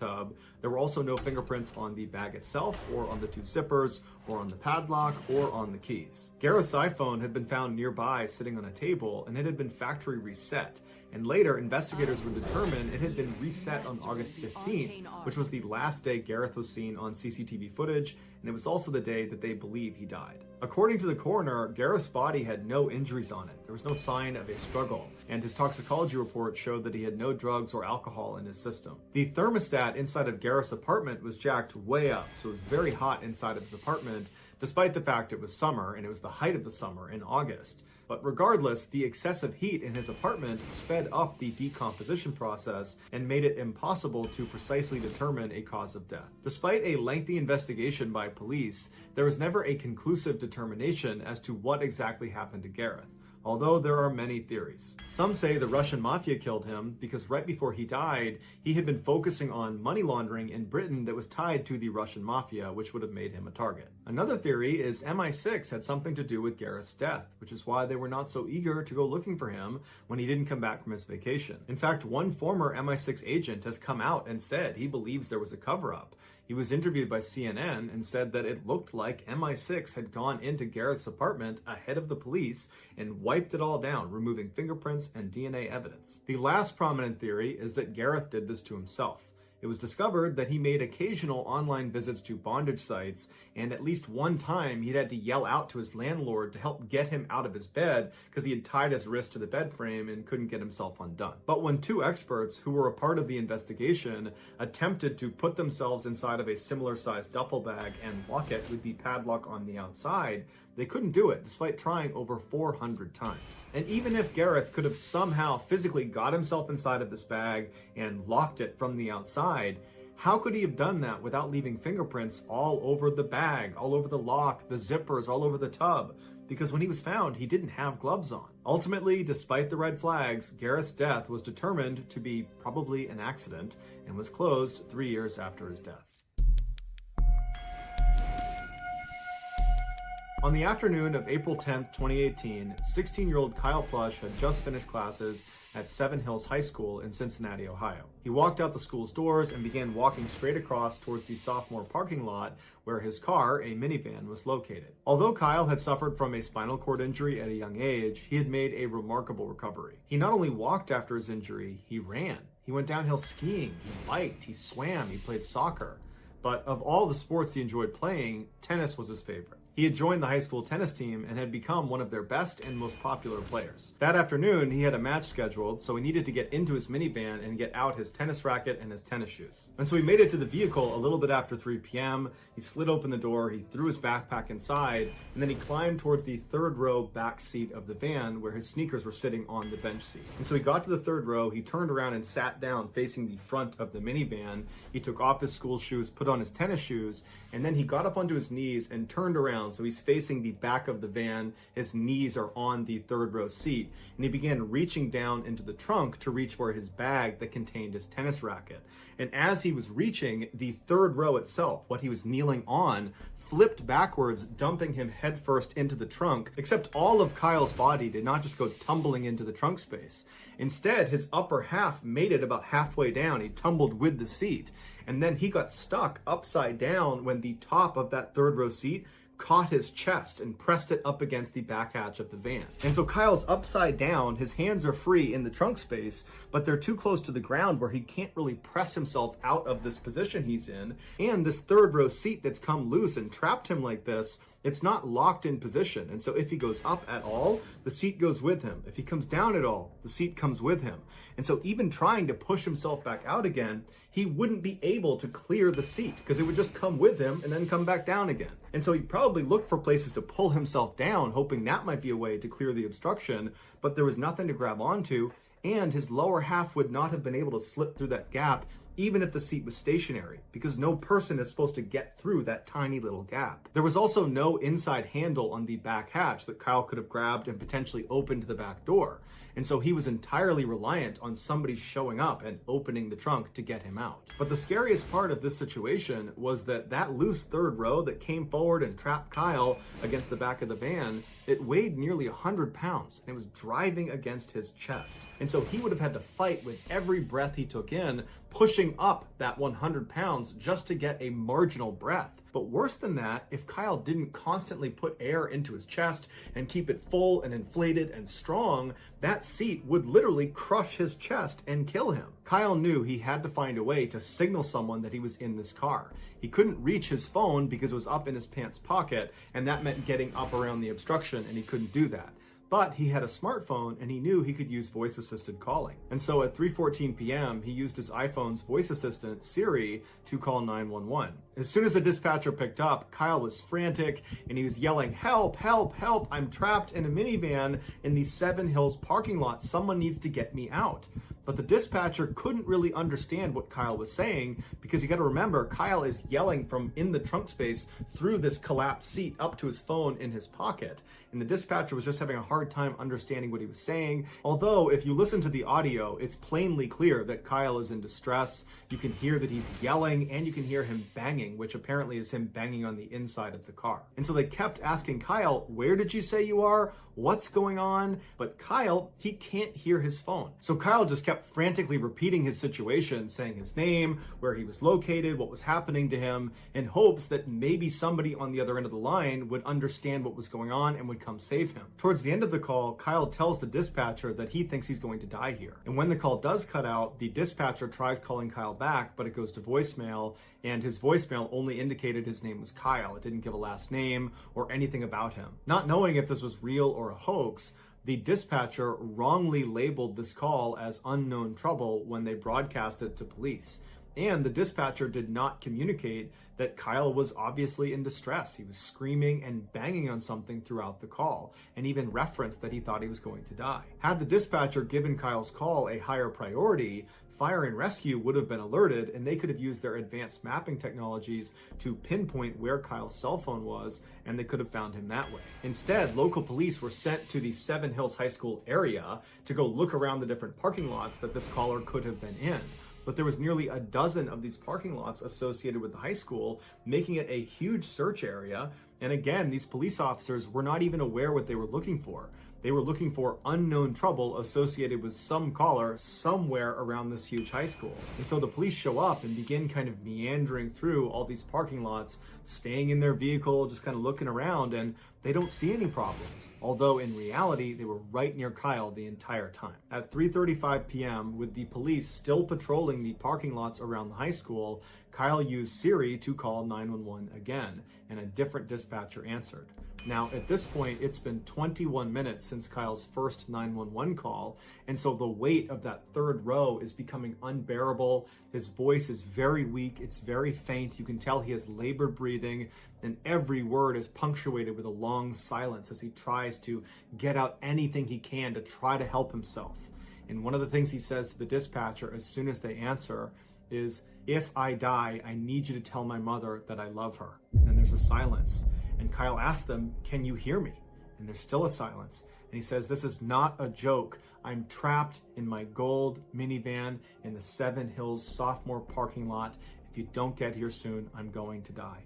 bathtub. There were also no fingerprints on the bag itself, or on the two zippers, or on the padlock, or on the keys. Gareth's iPhone had been found nearby sitting on a table, and it had been factory reset. And later, investigators would determine it had been reset on August 15th, which was the last day Gareth was seen on CCTV footage, and it was also the day that they believe he died. According to the coroner, Gareth's body had no injuries on it. There was no sign of a struggle, and his toxicology report showed that he had no drugs or alcohol in his system. The thermostat inside of Gareth's apartment was jacked way up, so it was very hot inside of his apartment, despite the fact it was summer, and it was the height of the summer in August. But regardless, the excessive heat in his apartment sped up the decomposition process and made it impossible to precisely determine a cause of death. Despite a lengthy investigation by police, there was never a conclusive determination as to what exactly happened to Gareth, although there are many theories. Some say the Russian mafia killed him because right before he died, he had been focusing on money laundering in Britain that was tied to the Russian mafia, which would have made him a target. Another theory is MI6 had something to do with Gareth's death, which is why they were not so eager to go looking for him when he didn't come back from his vacation. In fact, one former MI6 agent has come out and said he believes there was a cover-up. He was interviewed by CNN and said that it looked like MI6 had gone into Gareth's apartment ahead of the police and wiped it all down, removing fingerprints and DNA evidence. The last prominent theory is that Gareth did this to himself. It was discovered that he made occasional online visits to bondage sites, and at least one time he'd had to yell out to his landlord to help get him out of his bed because he had tied his wrist to the bed frame and couldn't get himself undone. But when two experts who were a part of the investigation attempted to put themselves inside of a similar sized duffel bag and lock it with the padlock on the outside, they couldn't do it despite trying over 400 times. And even if Gareth could have somehow physically got himself inside of this bag and locked it from the outside, how could he have done that without leaving fingerprints all over the bag, all over the lock, the zippers, all over the tub? Because when he was found, he didn't have gloves on. Ultimately, despite the red flags, Gareth's death was determined to be probably an accident and was closed 3 years after his death. On the afternoon of April 10th, 2018, 16-year-old Kyle Plush had just finished classes at Seven Hills High School in Cincinnati, Ohio. He walked out the school's doors and began walking straight across towards the sophomore parking lot where his car, a minivan, was located. Although Kyle had suffered from a spinal cord injury at a young age, he had made a remarkable recovery. He not only walked after his injury, he ran. He went downhill skiing, he biked, he swam, he played soccer. But of all the sports he enjoyed playing, tennis was his favorite. He had joined the high school tennis team and had become one of their best and most popular players. That afternoon, he had a match scheduled, so he needed to get into his minivan and get out his tennis racket and his tennis shoes. And so he made it to the vehicle a little bit after 3 p.m. He slid open the door, he threw his backpack inside, and then he climbed towards the third row back seat of the van where his sneakers were sitting on the bench seat. And so he got to the third row, he turned around and sat down facing the front of the minivan. He took off his school shoes, put on his tennis shoes, and then he got up onto his knees and turned around. So he's facing the back of the van, his knees are on the third row seat, and he began reaching down into the trunk to reach for his bag that contained his tennis racket. And as he was reaching, the third row itself, what he was kneeling on, flipped backwards, dumping him headfirst into the trunk, except all of Kyle's body did not just go tumbling into the trunk space. Instead, his upper half made it about halfway down. He tumbled with the seat, and then he got stuck upside down when the top of that third row seat caught his chest and pressed it up against the back hatch of the van. And so Kyle's upside down, his hands are free in the trunk space, but they're too close to the ground where he can't really press himself out of this position he's in. And this third row seat that's come loose and trapped him like this, it's not locked in position. And so if he goes up at all, the seat goes with him. If he comes down at all, the seat comes with him. And so even trying to push himself back out again, he wouldn't be able to clear the seat because it would just come with him and then come back down again. And so he probably looked for places to pull himself down, hoping that might be a way to clear the obstruction, but there was nothing to grab onto, and his lower half would not have been able to slip through that gap even if the seat was stationary, because no person is supposed to get through that tiny little gap. There was also no inside handle on the back hatch that Kyle could have grabbed and potentially opened the back door. and so he was entirely reliant on somebody showing up and opening the trunk to get him out. But the scariest part of this situation was that loose third row that came forward and trapped Kyle against the back of the van, it weighed nearly 100 pounds, and it was driving against his chest. And so he would have had to fight with every breath he took in, pushing up that 100 pounds just to get a marginal breath. But worse than that, if Kyle didn't constantly put air into his chest and keep it full and inflated and strong, that seat would literally crush his chest and kill him. Kyle knew he had to find a way to signal someone that he was in this car. He couldn't reach his phone because it was up in his pants pocket, and that meant getting up around the obstruction, and he couldn't do that. But he had a smartphone and he knew he could use voice-assisted calling. And so at 3:14 p.m., he used his iPhone's voice assistant, Siri, to call 911. As soon as the dispatcher picked up, Kyle was frantic and he was yelling, "Help, help, help, I'm trapped in a minivan in the Seven Hills parking lot. Someone needs to get me out." But the dispatcher couldn't really understand what Kyle was saying, because you got to remember, Kyle is yelling from in the trunk space through this collapsed seat up to his phone in his pocket. And the dispatcher was just having a hard time understanding what he was saying. Although, if you listen to the audio, it's plainly clear that Kyle is in distress. You can hear that he's yelling, and you can hear him banging, which apparently is him banging on the inside of the car. And so they kept asking Kyle, "Where did you say you are? What's going on?" But Kyle, he can't hear his phone. So Kyle just kept frantically repeating his situation, saying his name, where he was located, what was happening to him, in hopes that maybe somebody on the other end of the line would understand what was going on and would come save him. Towards the end of the call, Kyle tells the dispatcher that he thinks he's going to die here. And when the call does cut out, the dispatcher tries calling Kyle back, but it goes to voicemail, and his voicemail only indicated his name was Kyle. It didn't give a last name or anything about him. Not knowing if this was real or a hoax, the dispatcher wrongly labeled this call as unknown trouble when they broadcast it to police. And the dispatcher did not communicate that Kyle was obviously in distress. He was screaming and banging on something throughout the call, and even referenced that he thought he was going to die. Had the dispatcher given Kyle's call a higher priority, fire and rescue would have been alerted, and they could have used their advanced mapping technologies to pinpoint where Kyle's cell phone was, and they could have found him that way. Instead, local police were sent to the Seven Hills High School area to go look around the different parking lots that this caller could have been in. But there was nearly a dozen of these parking lots associated with the high school, making it a huge search area. And again, these police officers were not even aware what they were looking for. They were looking for unknown trouble associated with some caller somewhere around this huge high school. And so the police show up and begin kind of meandering through all these parking lots, staying in their vehicle, just kind of looking around, and they don't see any problems. Although in reality, they were right near Kyle the entire time. At 3:35 p.m., with the police still patrolling the parking lots around the high school, Kyle used Siri to call 911 again, and a different dispatcher answered. Now, at this point, it's been 21 minutes since Kyle's first 911 call, and so the weight of that third row is becoming unbearable. His voice is very weak, it's very faint. You can tell he has labored breathing, and every word is punctuated with a long silence as he tries to get out anything he can to try to help himself. And one of the things he says to the dispatcher as soon as they answer is, "If I die, I need you to tell my mother that I love her." And then there's a silence. And Kyle asks them, "Can you hear me?" And there's still a silence. And he says, "This is not a joke. I'm trapped in my gold minivan in the Seven Hills sophomore parking lot. If you don't get here soon, I'm going to die."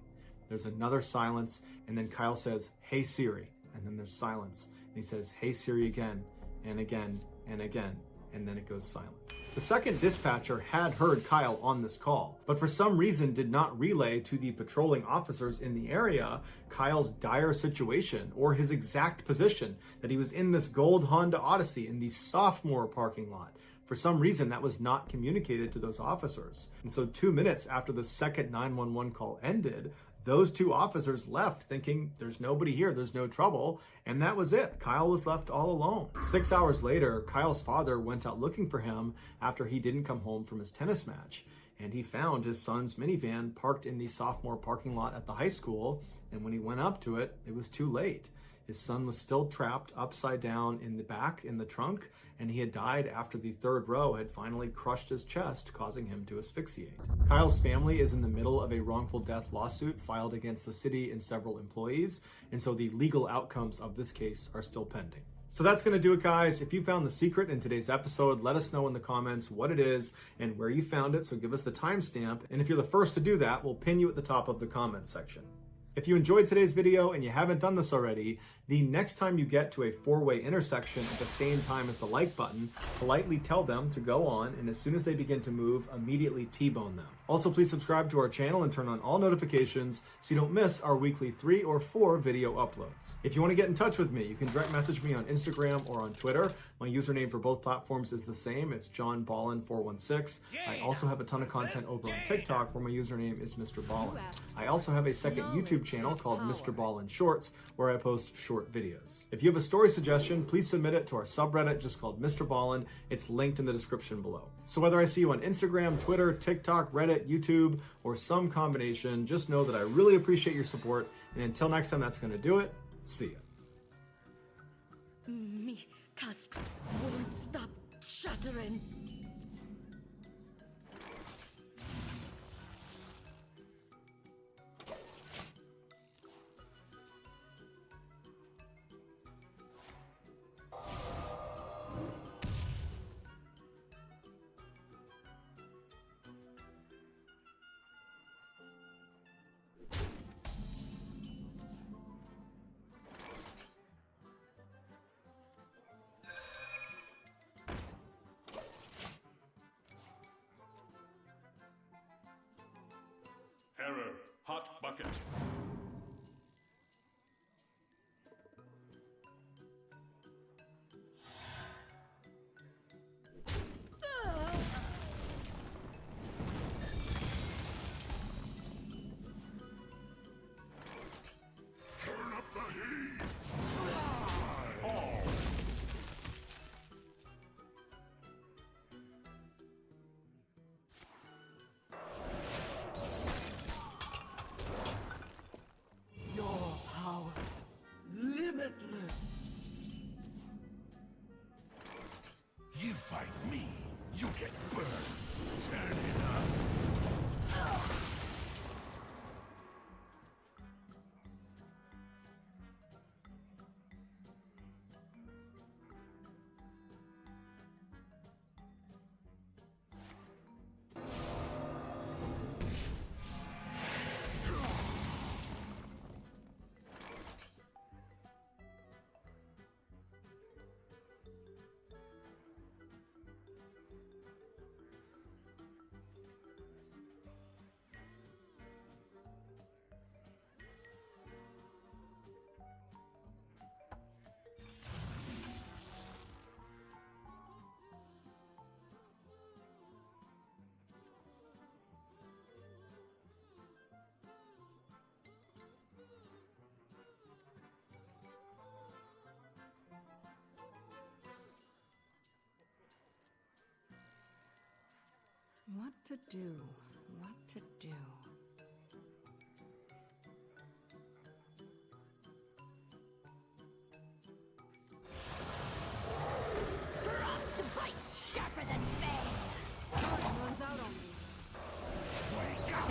There's another silence. And then Kyle says, "Hey Siri." And then there's silence. And he says, "Hey Siri" again and again and again. And then it goes silent. The second dispatcher had heard Kyle on this call, but for some reason did not relay to the patrolling officers in the area Kyle's dire situation or his exact position, that he was in this gold Honda Odyssey in the sophomore parking lot. For some reason, that was not communicated to those officers. And so 2 minutes after the second 911 call ended, those two officers left thinking there's nobody here, there's no trouble, and that was it. Kyle was left all alone. 6 hours later, Kyle's father went out looking for him after he didn't come home from his tennis match, and he found his son's minivan parked in the sophomore parking lot at the high school, and when he went up to it, it was too late. His son was still trapped upside down in the back in the trunk, and he had died after the third row had finally crushed his chest, causing him to asphyxiate. Kyle's family is in the middle of a wrongful death lawsuit filed against the city and several employees, and so the legal outcomes of this case are still pending. So that's going to do it, guys. If you found the secret in today's episode, let us know in the comments what it is and where you found it. So give us the timestamp. And if you're the first to do that, we'll pin you at the top of the comments section. If you enjoyed today's video and you haven't done this already, the next time you get to a four-way intersection at the same time as the like button, politely tell them to go on, and as soon as they begin to move, immediately T-bone them. Also, please subscribe to our channel and turn on all notifications so you don't miss our weekly 3 or 4 video uploads. If you want to get in touch with me, you can direct message me on Instagram or on Twitter. My username for both platforms is the same. It's JohnBallin416. I also have a ton of content over on TikTok where my username is Mr. Ballin. I also have a second YouTube channel called Mr. Ballin Shorts where I post short videos. If you have a story suggestion, please submit it to our subreddit just called Mr. Ballin. It's linked in the description below. So whether I see you on Instagram, Twitter, TikTok, Reddit, YouTube, or some combination, just know that I really appreciate your support. And until next time, that's going to do it. See ya. Me tusks won't stop shuddering. Error. Hot bucket. Turn up the heat! Your power limitless. You fight me, you get burned. Turn it up. What to do? What to do? Frost bites sharper than fang. Time runs out on me. Wake up!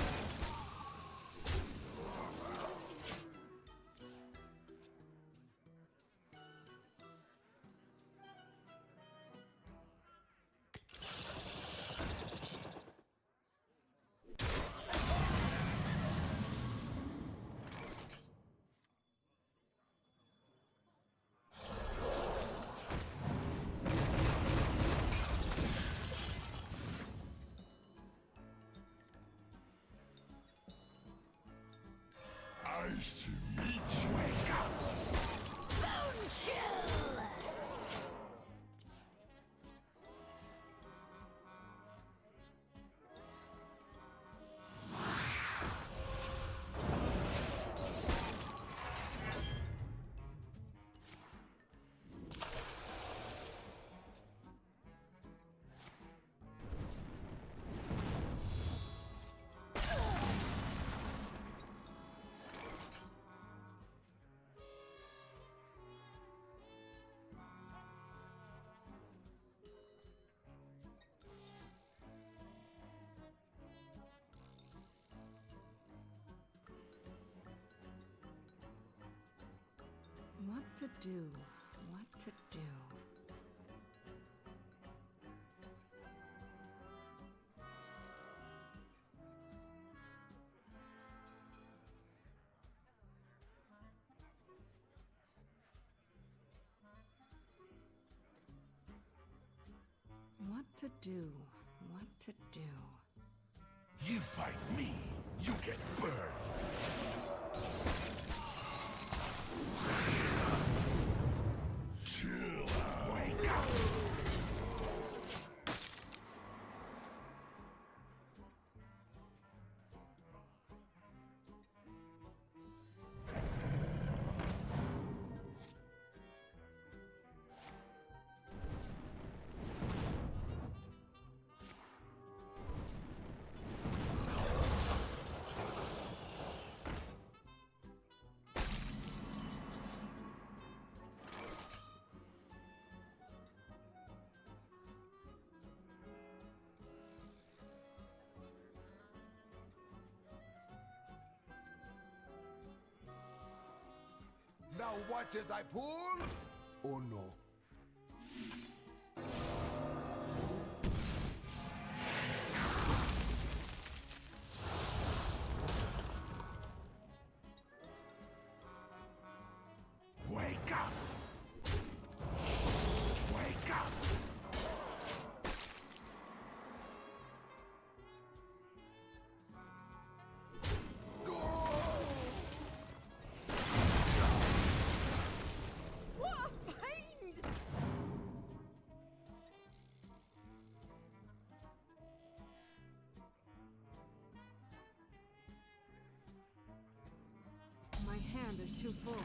Nice to meet you. Wake up! Bone chill. What to do? What to do? What to do? What to do? You fight me, you get burned. Chill out. Wake up. Now watch as I pull. Oh no. Wake up! Wake up! What a find! My hand is too full.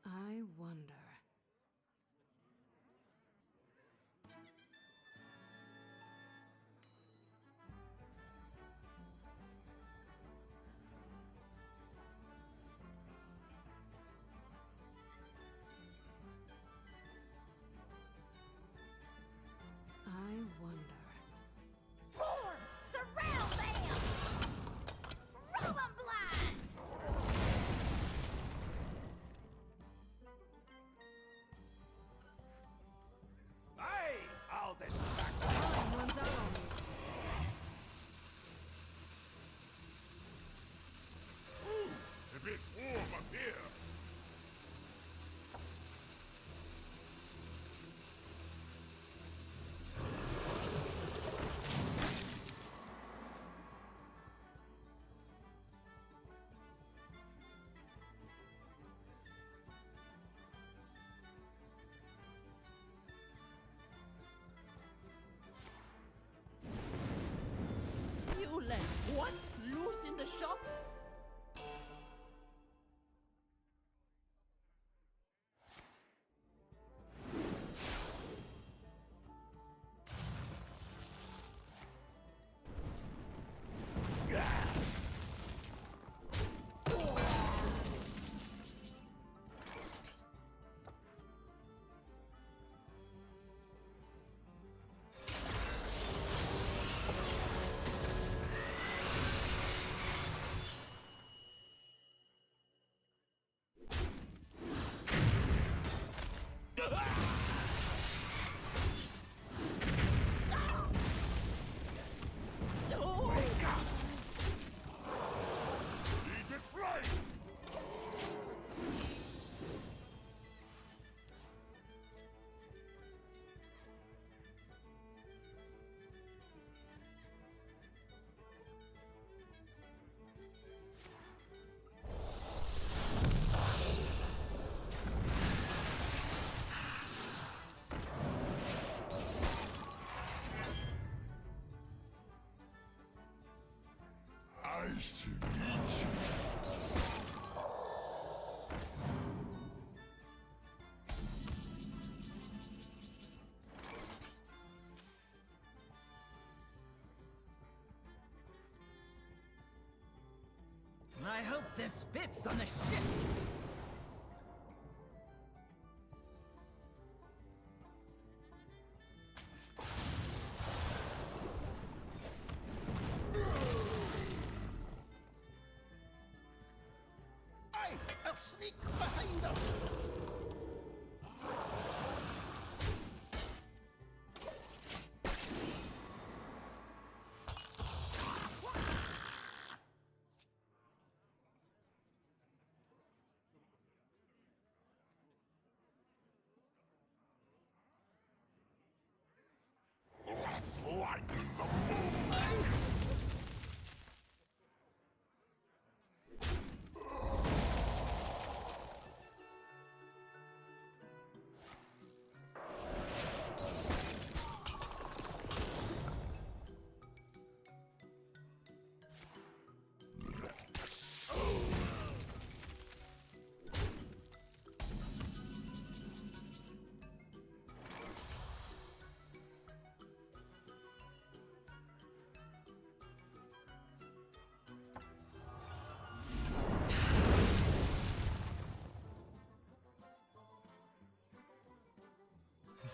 I wonder. I wonder. Dwarves! Surround them! Rub 'em blind! Hey! I'll distract Time runs out on me. A bit warm up here. You let what loose in the shop? Lead it flight. Nice to meet you. I hope this fits on the ship. Let's lighten the mood.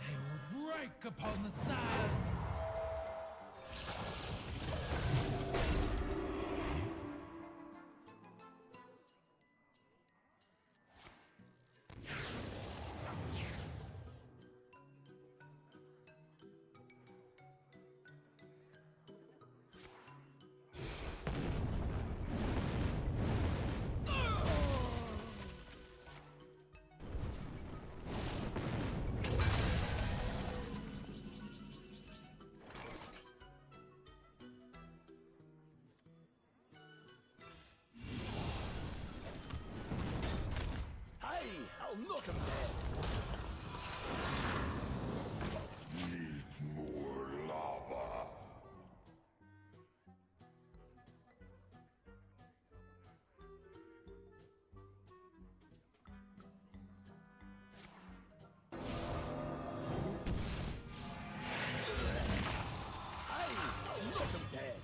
They will break upon the sands. Hey, I'll knock him dead. Need more lava. Hey, I'll knock him dead.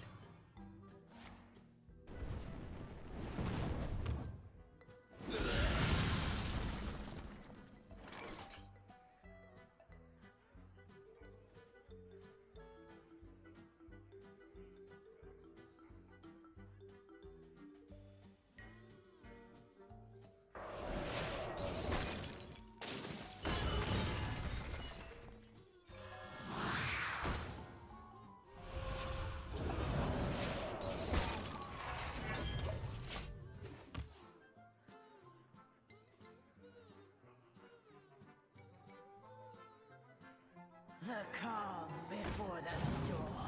The calm before the storm.